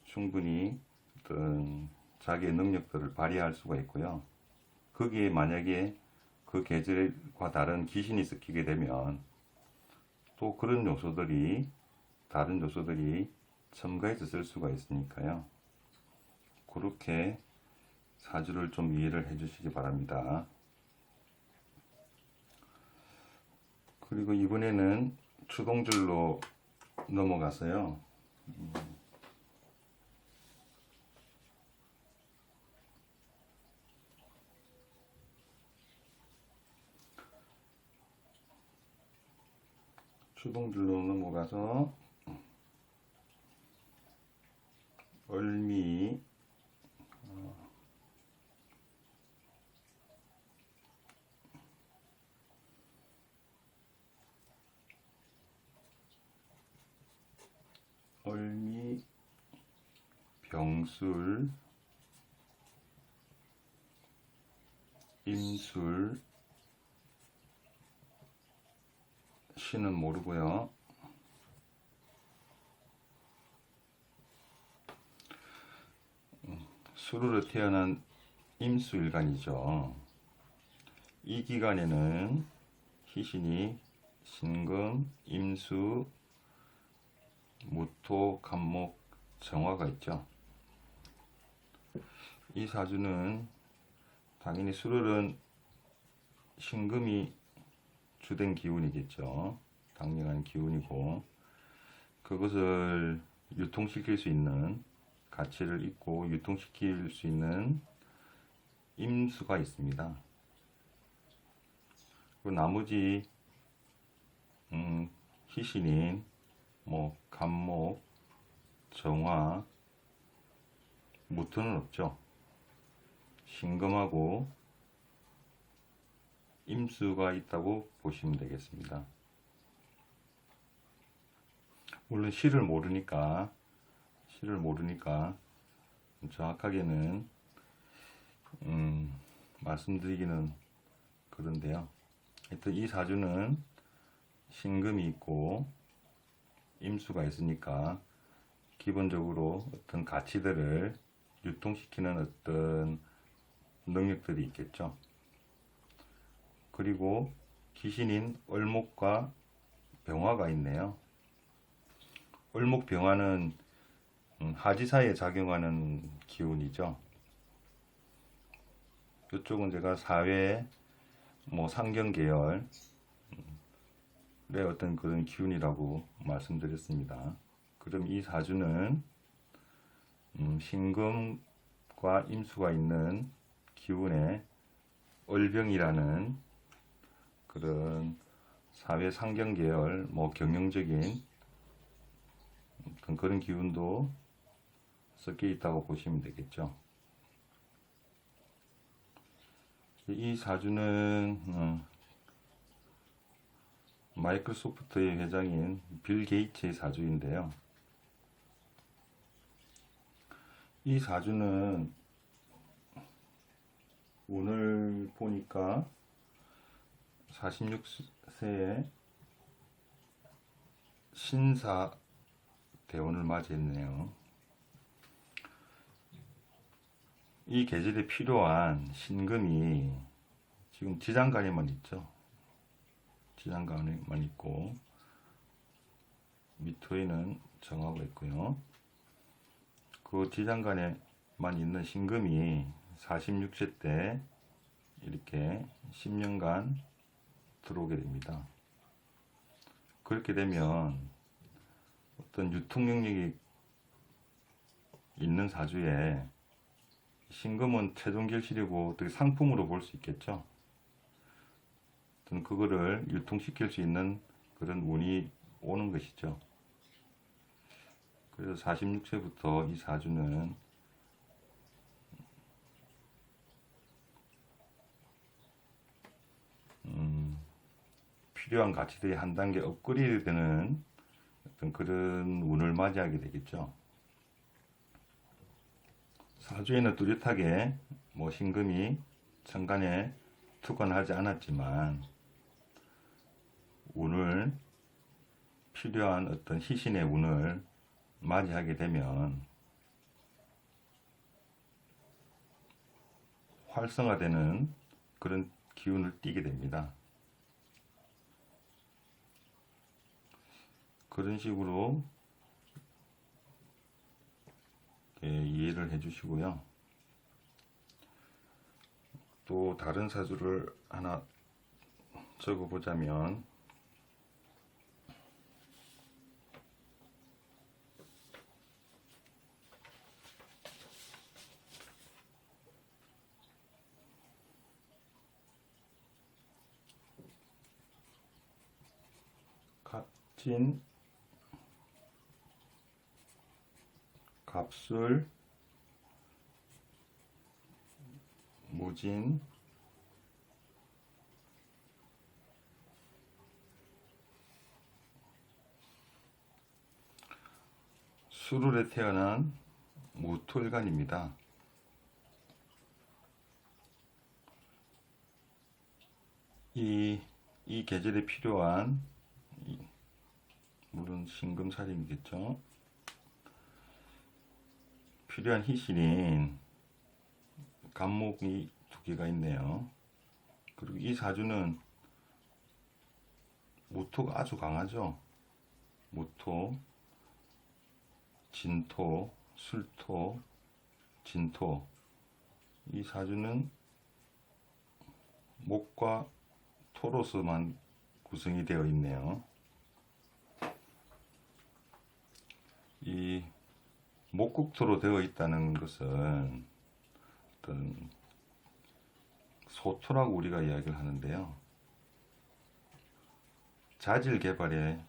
충분히 어떤 자기의 능력들을 발휘할 수가 있고요. 거기에 만약에 그 계절과 다른 귀신이 섞이게 되면 또 그런 요소들이 다른 요소들이 첨가해서 쓸 수가 있으니까요. 그렇게 사주를 좀 이해를 해 주시기 바랍니다. 그리고 이번에는 추동줄로 넘어가서요. 추동줄로 넘어가서 을미, 병술, 임술, 시는 모르고요. 수루로 태어난 임수일간이죠. 이 기간에는 희신이 신금, 임수, 무토, 간목, 정화가 있죠. 이 사주는 당연히 수룰은 신금이 주된 기운이겠죠. 당연한 기운이고 그것을 유통시킬 수 있는 가치를 있고 유통시킬 수 있는 임수가 있습니다. 그 나머지 희신인 뭐 간목, 정화, 무토는 없죠. 신금하고 임수가 있다고 보시면 되겠습니다. 물론 시를 모르니까 정확하게는 말씀드리기는 그런데요. 하여튼 이 사주는 신금이 있고 임수가 있으니까 기본적으로 어떤 가치들을 유통시키는 어떤 능력들이 있겠죠. 그리고 귀신인 을목과 병화가 있네요. 을목 병화는 하지사에 작용하는 기운이죠. 이쪽은 제가 사회 상경 계열의 어떤 그런 기운이라고 말씀드렸습니다. 그럼 이 사주는 신금과 임수가 있는 기운의 을병이라는 그런 사회 상경 계열 경영적인 그런 기운도 섞여 있다고 보시면 되겠죠. 이 사주는 마이크로소프트의 회장인 빌 게이츠의 사주인데요. 이 사주는 오늘 보니까 46세에 신사 대운을 맞이했네요. 이 계절에 필요한 신금이 지금 지장간에만 있죠. 지장간에만 있고 밑토에는 정하고 있고요. 그 지장간에만 있는 신금이 46세 때 이렇게 10년간 들어오게 됩니다. 그렇게 되면 어떤 유통 능력이 있는 사주에 신금은 최종 결실이고 어떻게 상품으로 볼 수 있겠죠. 어떤 그거를 유통시킬 수 있는 그런 운이 오는 것이죠. 그래서 46세부터 이 사주는 필요한 가치들이 한 단계 업그레이드 되는 어떤 그런 운을 맞이하게 되겠죠. 사주에는 뚜렷하게 신금이 천간에 투관하지 않았지만 운을 필요한 어떤 희신의 운을 맞이하게 되면 활성화되는 그런 기운을 띠게 됩니다. 그런 식으로 이해를 해주시고요. 또 다른 사주를 하나 적어보자면 갑진, 갑술, 무진, 수룰에 태어난 무토일간입니다. 이 계절에 필요한 물론 신금살인이겠죠. 필요한 희신인 간목이 두 개가 있네요. 그리고 이 사주는 무토가 아주 강하죠. 무토, 진토, 술토, 진토. 이 사주는 목과 토로서만 구성이 되어 있네요. 이 목국토로 되어 있다는 것은 어떤 소토라고 우리가 이야기를 하는데요. 자질 개발에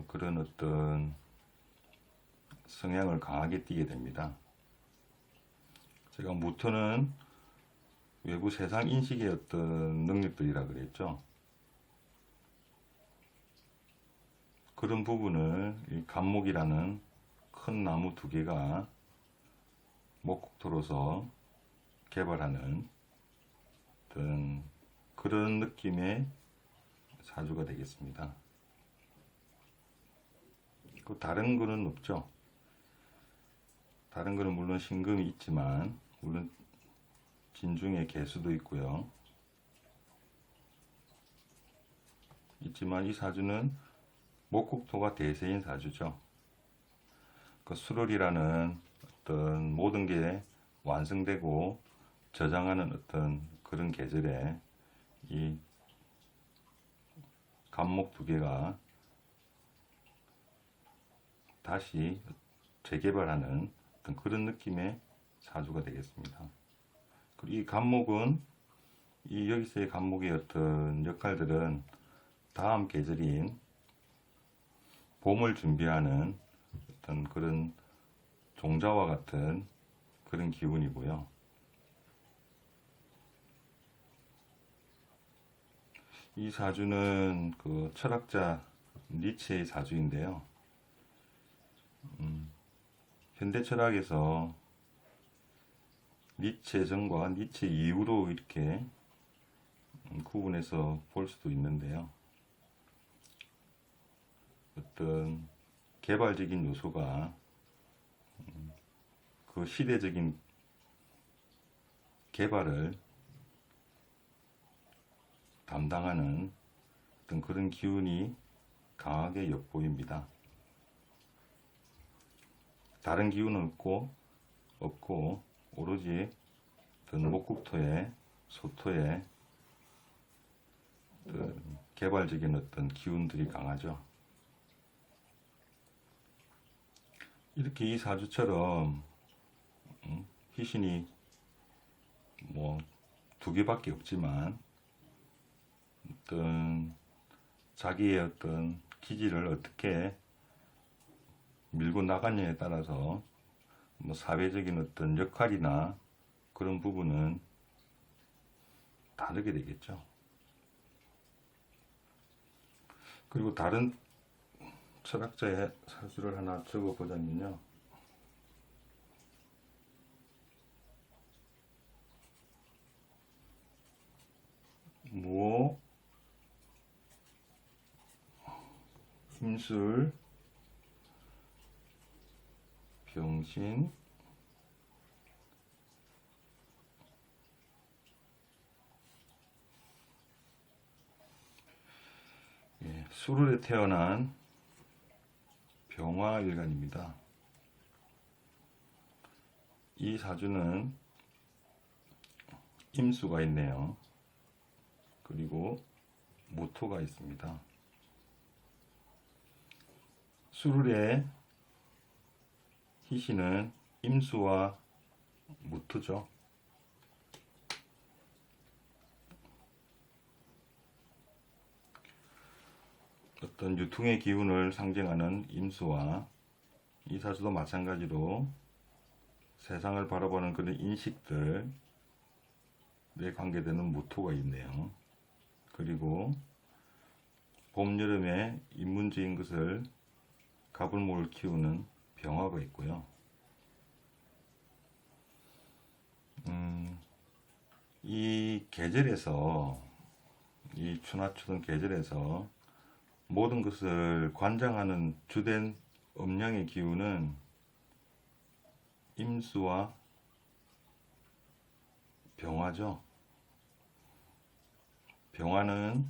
그런 어떤 성향을 강하게 띠게 됩니다. 제가 무토는 외부 세상 인식의 어떤 능력들이라 그랬죠. 그런 부분을 이 간목이라는 큰 나무 두 개가 목국토로서 개발하는 어떤 그런 느낌의 사주가 되겠습니다. 그 다른 거는 없죠. 다른 거는 물론 신금이 있지만, 물론 진중에 개수도 있고요. 있지만 이 사주는 목국토가 대세인 사주죠. 그 수월이라는 어떤 모든 게 완성되고 저장하는 어떤 그런 계절에 이 간목 두 개가 다시 재개발하는 어떤 그런 느낌의 사주가 되겠습니다. 그리고 이 간목은 이 여기서의 간목의 어떤 역할들은 다음 계절인 봄을 준비하는 어떤 그런 종자와 같은 그런 기운이고요. 이 사주는 그 철학자 니체의 사주인데요. 현대 철학에서 니체 전과 니체 이후로 이렇게 구분해서 볼 수도 있는데요. 어떤 개발적인 요소가 그 시대적인 개발을 담당하는 어떤 그런 기운이 강하게 엿보입니다. 다른 기운은 없고 오로지 어떤 목국토의 소토의 어떤 개발적인 어떤 기운들이 강하죠. 이렇게 이 사주처럼 희신이 뭐 두 개밖에 없지만 어떤 자기의 어떤 기질을 어떻게 밀고 나가느냐에 따라서 뭐 사회적인 어떤 역할이나 그런 부분은 다르게 되겠죠. 그리고 다른 철학자의 사주를 하나 적어보자면요. 무, 힘술, 병신, 수술에 태어난 병화일간입니다. 이 사주는 임수가 있네요. 그리고 무토가 있습니다. 수술의 희신은 임수와 무토죠. 어떤 유통의 기운을 상징하는 임수와 이 사주도 마찬가지로 세상을 바라보는 그런 인식들에 관계되는 무토가 있네요. 그리고 봄, 여름에 인문지인 것을 가불목을 키우는 병화가 있고요. 이 계절에서, 이 추나추던 계절에서 모든 것을 관장하는 주된 음양의 기운은 임수와 병화죠. 병화는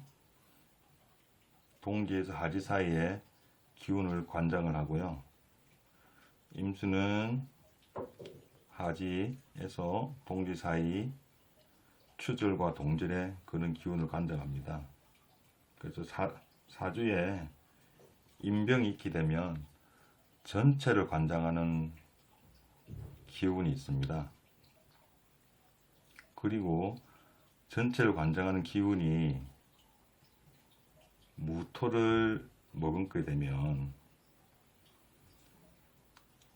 동지에서 하지 사이에 기운을 관장을 하고요. 임수는 하지에서 동지 사이 추절과 동절의 그런 기운을 관장합니다. 그래서 사주에 임병이 있게 되면 전체를 관장하는 기운이 있습니다. 그리고 전체를 관장하는 기운이 무토를 머금게 되면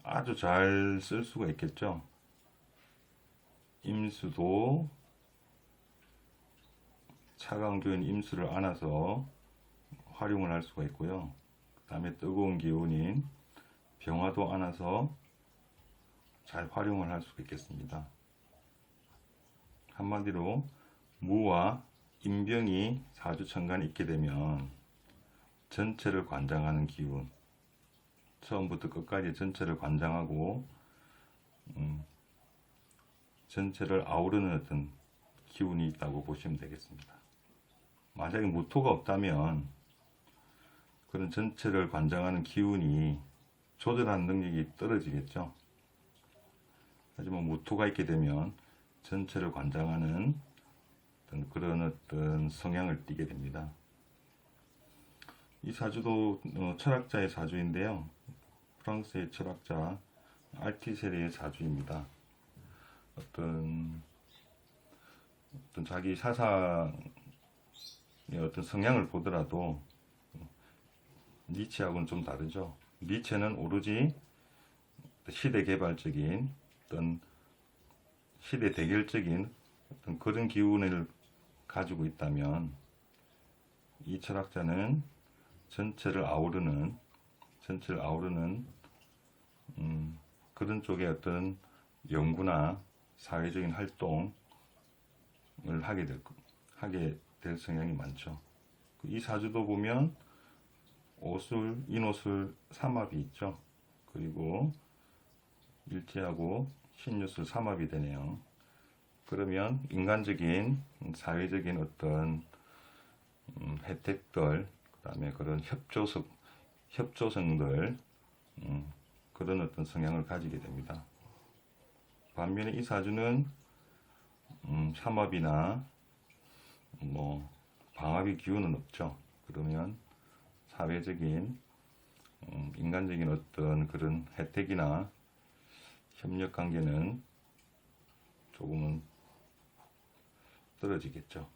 아주 잘 쓸 수가 있겠죠. 임수도 차가운 기운 임수를 안아서 활용을 할 수가 있고요. 그 다음에 뜨거운 기운인 병화도 안아서 잘 활용을 할 수가 있겠습니다. 한마디로 무와 인병이 사주천간에 있게 되면 전체를 관장하는 기운, 처음부터 끝까지 전체를 관장하고 전체를 아우르는 어떤 기운이 있다고 보시면 되겠습니다. 만약에 무토가 없다면 그런 전체를 관장하는 기운이 조절하는 능력이 떨어지겠죠. 하지만 무토가 있게 되면 전체를 관장하는 그런 어떤 성향을 띠게 됩니다. 이 사주도 철학자의 사주인데요. 프랑스의 철학자 알티세르의 사주입니다. 어떤 자기 사상의 어떤 성향을 보더라도 니체하고는 좀 다르죠. 니체는 오로지 시대 개발적인 어떤 시대 대결적인 어떤 그런 기운을 가지고 있다면, 이 철학자는 전체를 아우르는 그런 쪽의 어떤 연구나 사회적인 활동을 하게 될 성향이 많죠. 이 사주도 보면 오술, 인오술, 삼합이 있죠. 그리고 일지하고 신유술 삼합이 되네요. 그러면 인간적인 사회적인 어떤 혜택들, 그 다음에 그런 협조성들, 그런 어떤 성향을 가지게 됩니다. 반면에 이 사주는 삼합이나 뭐 방합의 기운은 없죠. 그러면 사회적인 인간적인 어떤 그런 혜택이나 협력 관계는 조금은 떨어지겠죠.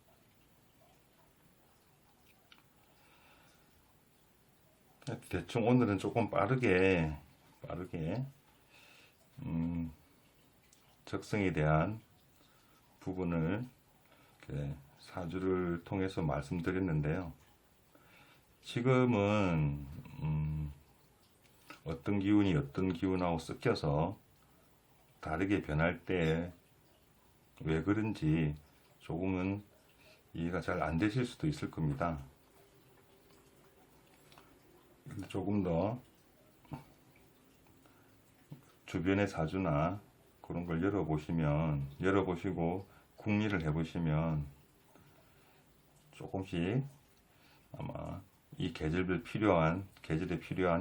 대충 오늘은 조금 빠르게 적성에 대한 부분을 사주를 통해서 말씀드렸는데요. 지금은 어떤 기운이 어떤 기운하고 섞여서 다르게 변할 때 왜 그런지 조금은 이해가 잘 안 되실 수도 있을 겁니다. 조금 더 주변의 사주나 그런 걸 열어보시고 궁리를 해보시면 조금씩 아마 이 계절에 필요한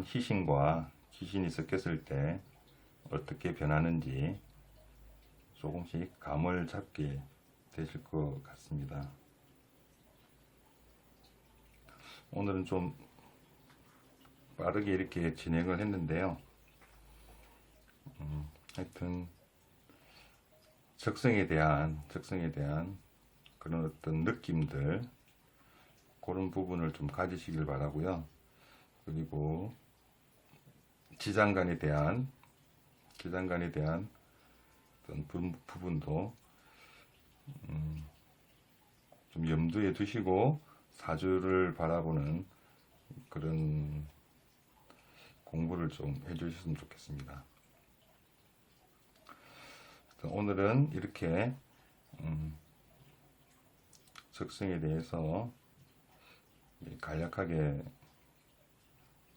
희신과 기신이 섞였을 때 어떻게 변하는지 조금씩 감을 잡게 되실 것 같습니다. 오늘은 좀 빠르게 이렇게 진행을 했는데요. 하여튼 적성에 대한 그런 어떤 느낌들, 그런 부분을 좀 가지시길 바라고요. 그리고 지장간에 대한 어떤 부분도 좀 염두에 두시고 사주를 바라보는 그런 공부를 좀 해주셨으면 좋겠습니다. 오늘은 이렇게 적성에 대해서 간략하게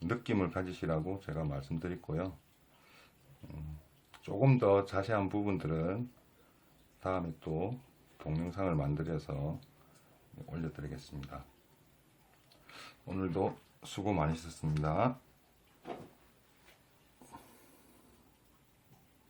느낌을 가지시라고 제가 말씀드렸고요. 조금 더 자세한 부분들은 다음에 또 동영상을 만들어서 올려드리겠습니다. 오늘도 수고 많으셨습니다.